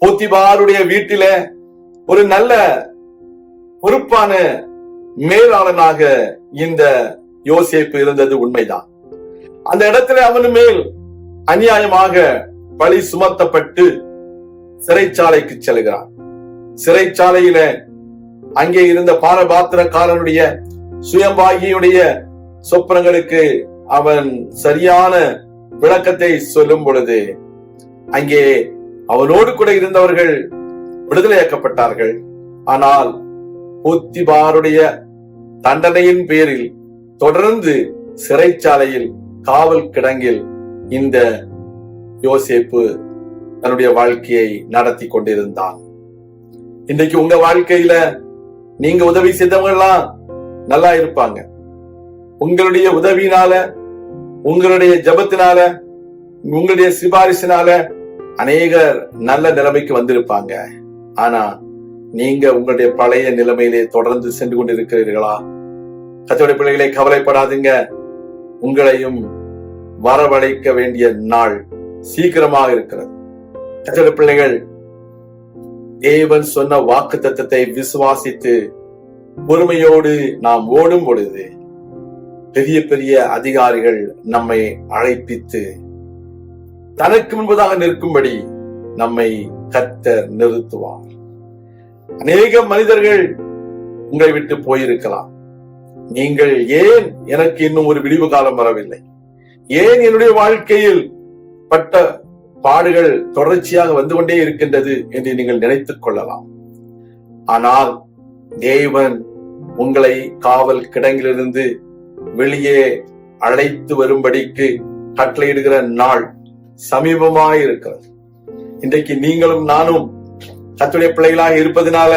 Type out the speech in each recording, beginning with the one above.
போத்திபாருடைய வீட்டில ஒரு நல்ல பொறுப்பான மேலாளனாக இந்த யோசேப்பு இருந்தது உண்மைதான். அந்த இடத்துல அவனு மேல் அநியாயமாக பழி சுமத்தப்பட்டு சிறைச்சாலைக்கு செல்கிறான். சிறைச்சாலையில அங்கே இருந்த பானபாத்திரக்காரனுடைய சுயம்பாகியுடைய சொப்பனங்களுக்கு அவன் சரியான விளக்கத்தை சொல்லும் பொழுது அங்கே அவனோடு கூட இருந்தவர்கள் விடுதலையாக்கப்பட்டார்கள். ஆனால் போத்திபாருடைய தண்டனையின் பேரில் தொடர்ந்து சிறைச்சாலையில் காவல் கிடங்கில் இந்த யோசேப்பு தன்னுடைய வாழ்க்கையை நடத்தி கொண்டிருந்தான். இன்றைக்கு உங்க வாழ்க்கையில நீங்க உதவி செய்தவங்க எல்லாம் நல்லா இருப்பாங்க. உங்களுடைய உதவினால, உங்களுடைய ஜபத்தினால, உங்களுடைய சிபாரிசினால அநேகர் நல்ல நிலைமைக்கு வந்திருப்பாங்க. ஆனா நீங்க உங்களுடைய பழைய நிலைமையிலே தொடர்ந்து சென்று கொண்டிருக்கிறீர்களா? கர்த்தருடைய பிள்ளைகளை, கவலைப்படாதீங்க. உங்களையும் வரவழைக்க வேண்டிய நாள் சீக்கிரமாக இருக்கிறது. கர்த்தருடைய பிள்ளைகள், தேவன் சொன்ன வாக்கு தத்தத்தை விசுவாசித்து பொறுமையோடு நாம் ஓடும் பொழுது பெரிய பெரிய அதிகாரிகள் நம்மை அழைப்பித்து தனக்கு முன்பதாக நிற்கும்படி நம்மை கர்த்தர் நிறுத்துவார். அநேக மனிதர்கள் உங்களை விட்டு போயிருக்கலாம். நீங்கள் ஏன் எனக்கு இன்னும் ஒரு விடிவு காலம் வரவில்லை, ஏன் என்னுடைய வாழ்க்கையில் பட்ட பாடுகள் தொடர்ச்சியாக வந்து கொண்டே இருக்கின்றது என்று நீங்கள் நினைத்துக் கொள்ளலாம். ஆனால் தேவன் உங்களை காவல் கிடங்கிலிருந்து வெளியே அழைத்து வரும்படிக்கு கட்டளையிடுகிற நாள் சமீபமாயிருக்கிறது. இன்றைக்கு நீங்களும் நானும் கர்த்தருடைய பிள்ளைகளாக இருப்பதனால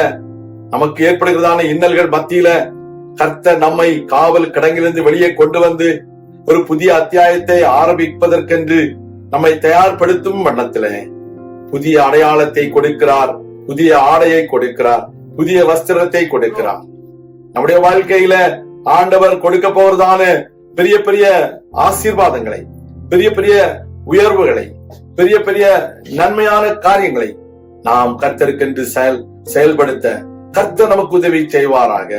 நமக்கு ஏற்படுகிறதான இன்னல்கள் மத்தியில கர்த்தர் நம்மை காவல் கிடங்கிலிருந்து வெளியே கொண்டு வந்து ஒரு புதிய அத்தியாயத்தை ஆரம்பிப்பதற்கென்று நம்மை தயார்படுத்தும் வண்ணத்திலே புதிய அடையாளத்தை கொடுக்கிறார், புதிய ஆடையை கொடுக்கிறார், புதிய வஸ்திரத்தை கொடுக்கிறார். நம்முடைய வாழ்க்கையில ஆண்டவர் கொடுக்க போவதான பெரிய பெரிய ஆசீர்வாதங்களை, பெரிய பெரிய உயர்வுகளை, பெரிய பெரிய நன்மையான காரியங்களை நாம் கர்த்தருக்கென்று செயல்படுத்த கர்த்தர் நமக்கு உதவி செய்வாராக.